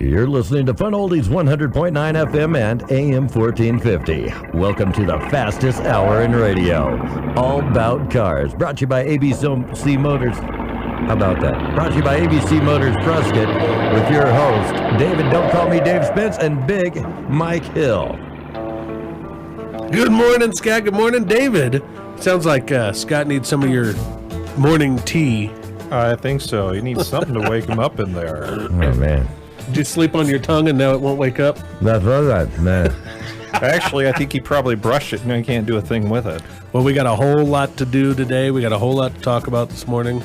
You're listening to Fun Oldies 100.9 FM and AM 1450. Welcome to the fastest hour in radio. All About Cars. Brought to you by ABC Motors. How about that? Brought to you by ABC Motors Prescott with your host, David, don't call me Dave Spence, and Big Mike Hill. Good morning, Scott. Good morning, David. Sounds like Scott needs some of your morning tea. I think so. You need something to wake him up in there. Oh, man. Did you sleep on your tongue and now it won't wake up? That's right, man. Actually, I think he probably brushed it and he can't do a thing with it. Well, we got a whole lot to do today. We got a whole lot to talk about this morning.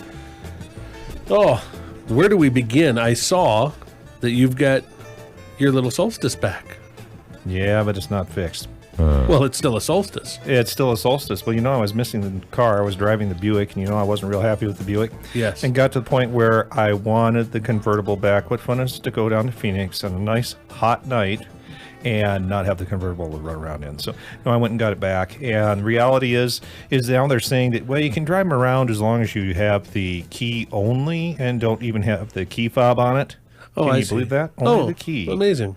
Oh, where do we begin? I saw that you've got your little solstice back. Yeah, but it's not fixed. Well, it's still a solstice. It's still a solstice. Well, I was missing the car. I was driving the Buick, and I wasn't real happy with the Buick. Yes. And got to the point where I wanted the convertible back. What fun is to go down to Phoenix on a nice hot night and not have the convertible to run around in. So I went and got it back. And reality is now they're saying that, well, you can drive them around as long as you have the key only and don't even have the key fob on it. Oh, Can you believe that? Only the key. Amazing.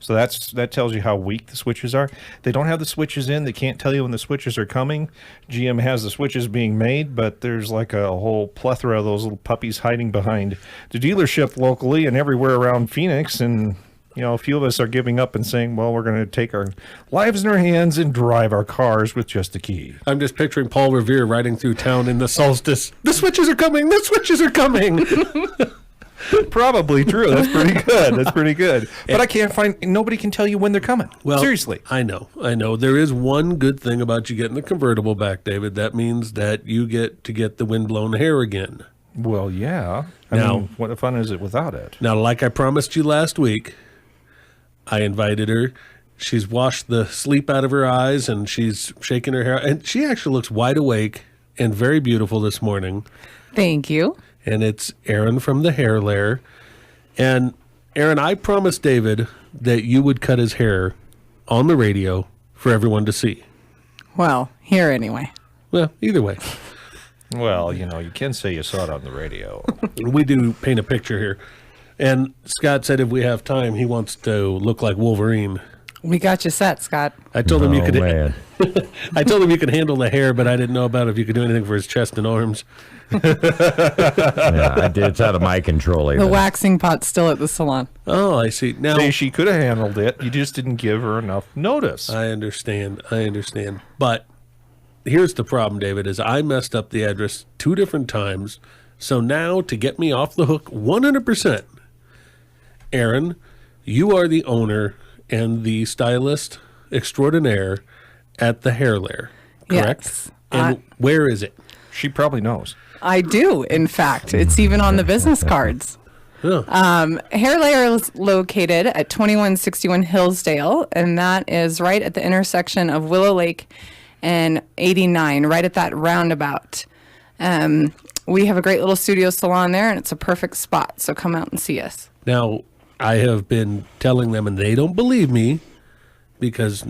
So that tells you how weak the switches are. They don't have the switches in. They can't tell you when the switches are coming. GM has the switches being made, but there's like a whole plethora of those little puppies hiding behind the dealership locally and everywhere around Phoenix. And, a few of us are giving up and saying, well, we're going to take our lives in our hands and drive our cars with just a key. I'm just picturing Paul Revere riding through town in the solstice. The switches are coming. The switches are coming. Probably true. That's pretty good. But I can't find, nobody can tell you when they're coming. Well, seriously. I know. There is one good thing about you getting the convertible back, David. That means that you get to get the windblown hair again. Well, yeah. I mean, what fun is it without it? Now, like I promised you last week, I invited her. She's washed the sleep out of her eyes and she's shaking her hair. And she actually looks wide awake and very beautiful this morning. Thank you. And it's Erin from the Hair Lair. And Erin, I promised David that you would cut his hair on the radio for everyone to see. Well, here anyway. Well, either way. Well, you can say you saw it on the radio. We do paint a picture here. And Scott said if we have time, he wants to look like Wolverine. We got you set, Scott. I told him you could. Man. I told him you could handle the hair, but I didn't know about if you could do anything for his chest and arms. Yeah, it's out of my control. The waxing pot's still at the salon. Oh, I see. Now See, she could have handled it. You just didn't give her enough notice. I understand. But here's the problem, David, is I messed up the address 2 different times. So now to get me off the hook 100%, Erin, you are the owner and the stylist extraordinaire at the Hair Lair, correct? Yes. And where is it? She probably knows. I do, in fact. It's even on the business cards. Huh. Hair Lair is located at 2161 Hillsdale, and that is right at the intersection of Willow Lake and 89, right at that roundabout. We have a great little studio salon there, and it's a perfect spot, so come out and see us. Now, I have been telling them, and they don't believe me because,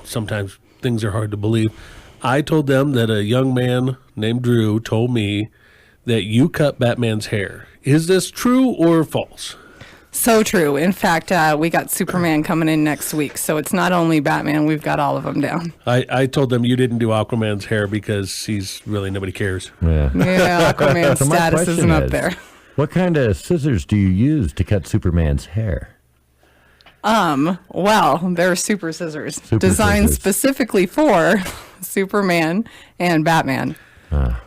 sometimes things are hard to believe. I told them that a young man named Drew told me that you cut Batman's hair. Is this true or false? So true. In fact, we got Superman coming in next week, so it's not only Batman, we've got all of them down. I told them you didn't do Aquaman's hair because nobody cares. Yeah. Yeah, Aquaman's So my status question isn't up is, there. What kind of scissors do you use to cut Superman's hair? Well, they're super scissors designed scissors. specifically for Superman and Batman.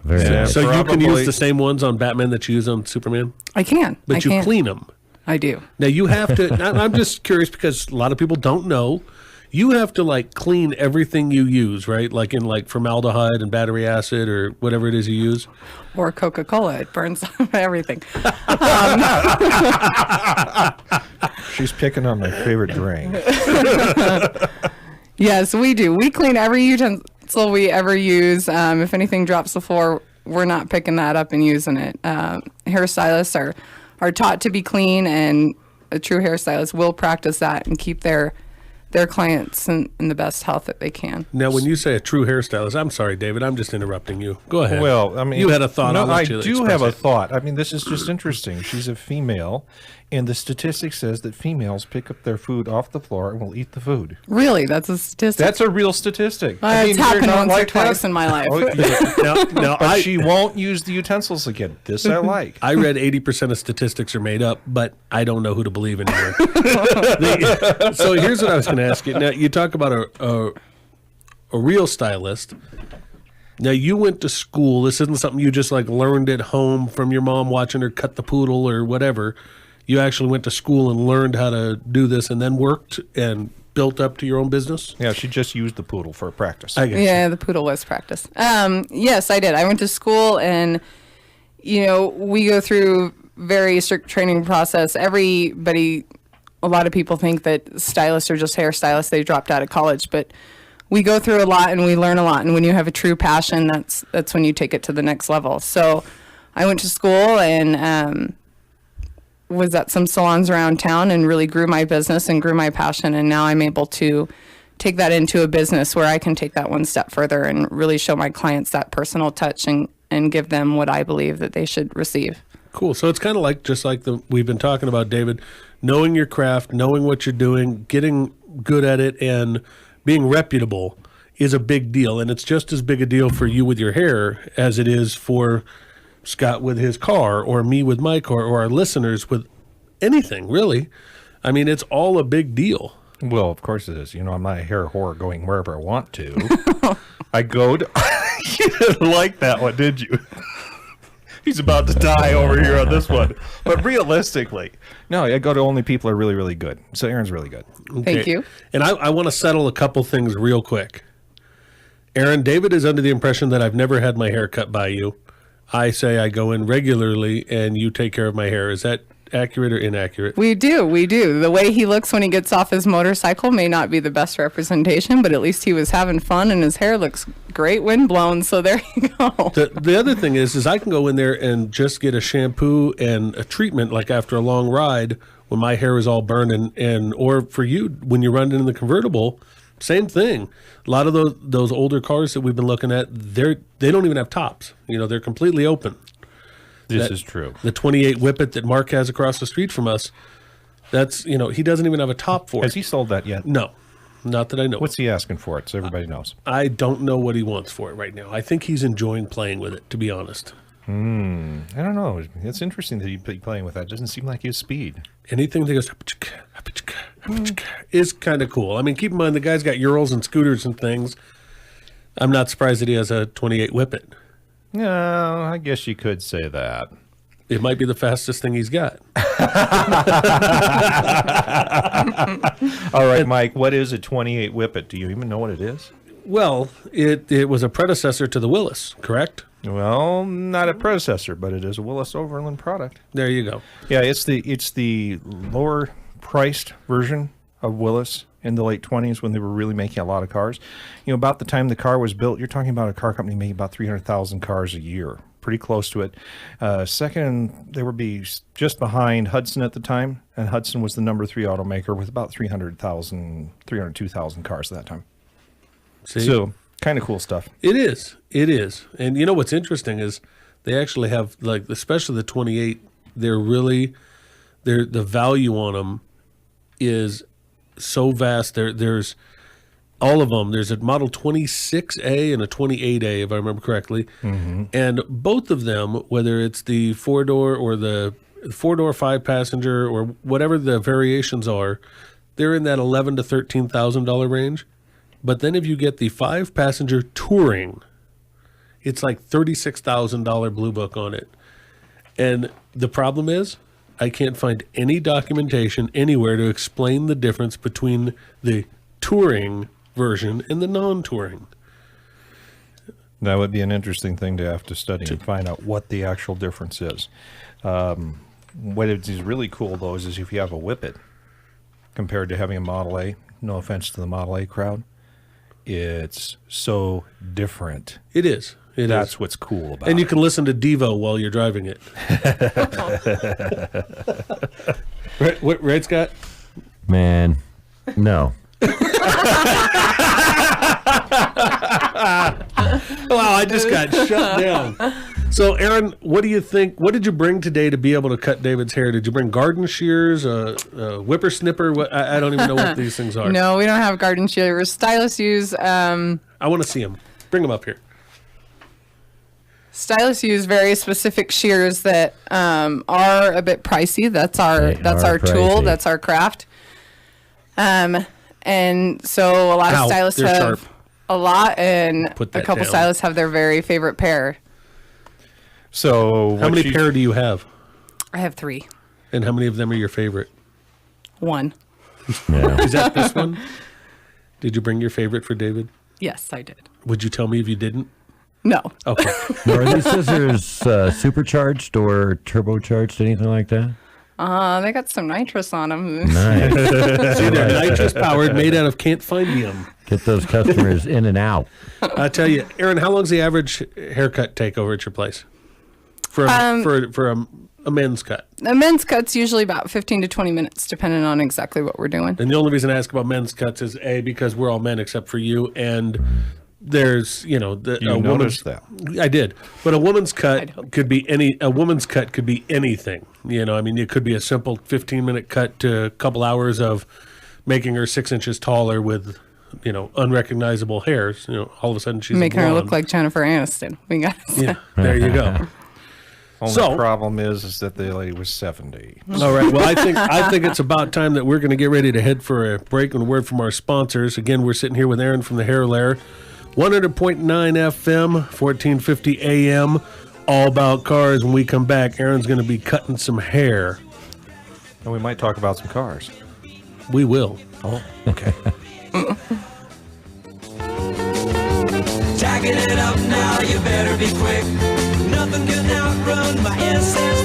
Very Yeah. nice. So you can use Probably- the same ones on Batman that you use on Superman? I can. But I you can. clean them. I do. Now you have to, I'm just curious because a lot of people don't know. You have to clean everything you use, right? Like in formaldehyde and battery acid or whatever it is you use. Or Coca-Cola. It burns everything. She's picking on my favorite drink. Yes, we do. We clean every utensil we ever use. If anything drops the floor, we're not picking that up and using it. Hairstylists are taught to be clean, and a true hairstylist will practice that and keep their their clients in the best health that they can. Now, when you say a true hairstylist, I'm sorry, David, I'm just interrupting you. Go ahead. Well, I mean, you had a thought. No, I'll let I you do express have a it. thought. I mean, this is just interesting. She's a female, and the statistic says that females pick up their food off the floor and will eat the food. Really, that's a statistic. That's a real statistic. It's you're happened not once or like that? twice in my life. Oh, yeah. Now, But she won't use the utensils again. This I like. I read 80% of statistics are made up, but I don't know who to believe anymore. So here's what I was going to ask you. Now, you talk about a real stylist. Now, you went to school. This isn't something you just like learned at home from your mom watching her cut the poodle or whatever. You actually went to school and learned how to do this and then worked and built up to your own business? Yeah, she just used the poodle for practice. I guess. Yeah, the poodle was practice. Yes, I did. I went to school, and we go through very strict training process. A lot of people think that stylists are just hairstylists. They dropped out of college, but we go through a lot and we learn a lot. And when you have a true passion, that's when you take it to the next level. So I went to school and was at some salons around town and really grew my business and grew my passion. And now I'm able to take that into a business where I can take that one step further and really show my clients that personal touch and give them what I believe that they should receive. Cool. So it's kind of like just like we've been talking about, David, knowing your craft, knowing what you're doing, getting good at it, and being reputable is a big deal. And it's just as big a deal for you with your hair as it is for Scott with his car, or me with my car, or our listeners with anything, really. I mean, it's all a big deal. Well, of course it is. I'm not a hair whore going wherever I want to. I go to... You didn't like that one, did you? He's about to die over here on this one. But realistically, no, I go to only people who are really, really good. So Erin's really good. Thank you. And I want to settle a couple things real quick. Erin, David is under the impression that I've never had my hair cut by you. I say I go in regularly and you take care of my hair. Is that accurate or inaccurate? We do. The way he looks when he gets off his motorcycle may not be the best representation, but at least he was having fun and his hair looks great wind blown. So there you go. The other thing is I can go in there and just get a shampoo and a treatment like after a long ride when my hair is all burned and or for you when you run in the convertible, same thing. A lot of those older cars that we've been looking at, they don't even have tops. They're completely open. This is true. The 28 Whippet that Mark has across the street from us, that's, he doesn't even have a top for it. Has he sold that yet? No, not that I know. What's he asking for it so everybody knows? I don't know what he wants for it right now. I think he's enjoying playing with it, to be honest. I don't know. It's interesting that he'd be playing with that. It doesn't seem like his speed. Anything that goes is kind of cool. I mean, keep in mind, the guy's got Urals and scooters and things. I'm not surprised that he has a 28 Whippet. No, I guess you could say that. It might be the fastest thing he's got. All right, Mike, what is a 28 Whippet? Do you even know what it is? Well, it was a predecessor to the Willis, correct? Well, not a predecessor, but it is a Willis Overland product. There you go. Yeah, it's the lower priced version of Willis in the late 20s when they were really making a lot of cars. About the time the car was built, you're talking about a car company making about 300,000 cars a year, pretty close to it. Second, they would be just behind Hudson at the time, and Hudson was the number 3 automaker with about 302,000 cars at that time. See? So, kind of cool stuff. It is. And what's interesting is they actually have, like, especially the 28, the value on them is so vast. There's all of them. There's a Model 26A and a 28A, if I remember correctly. Mm-hmm. And both of them, whether it's the 4-door or the 4-door 5-passenger or whatever the variations are, they're in that $11,000 to $13,000 range. But then if you get the 5-passenger touring, it's like $36,000 Blue Book on it. And the problem is, I can't find any documentation anywhere to explain the difference between the touring version and the non-touring. That would be an interesting thing to have to study and find out what the actual difference is. What is really cool, though, is if you have a Whippet compared to having a Model A, no offense to the Model A crowd, it's so different. It is. That's what's cool about it. And you can listen to Devo while you're driving it. right, Scott? Man, no. Wow, I just got shut down. So, Erin, what do you think? What did you bring today to be able to cut David's hair? Did you bring garden shears, a whippersnipper? What, I don't even know what these things are. No, we don't have garden shears. Stylists use. I want to see them. Bring them up here. Stylists use very specific shears that are a bit pricey. That's our tool. Pricey. That's our craft. And so a lot of stylists They're have sharp. a lot, and Put a that couple down. stylists have their very favorite pair. So How many pair do you have? I have 3. And how many of them are your favorite? 1. Yeah. Is that this one? Did you bring your favorite for David? Yes, I did. Would you tell me if you didn't? No. Okay. Now, are these scissors supercharged or turbocharged, anything like that? They got some nitrous on them. Nice. See, they're nitrous powered, made out of can't find them. Get those customers in and out. I tell you, Erin, how long does the average haircut take over at your place? For a men's cut. A men's cut's usually about 15 to 20 minutes, depending on exactly what we're doing. And the only reason I ask about men's cuts is A, because we're all men except for you, and there's, you noticed that. I did. But a woman's cut could be anything. You know, I mean, it could be a simple 15-minute cut to a couple hours of making her 6 inches taller with, unrecognizable hairs. All of a sudden she's Making a her blonde. look like Jennifer Aniston. We got Yeah, there you go. Only problem is that the lady was 70. All right. Well, I think it's about time that we're going to get ready to head for a break and a word from our sponsors. Again, we're sitting here with Erin from the Hair Lair, 100.9 FM, 1450 AM, all about cars. When we come back, Erin's going to be cutting some hair. And we might talk about some cars. We will. Oh, okay. Jacking it up now, you better be quick. Nothing can outrun my SS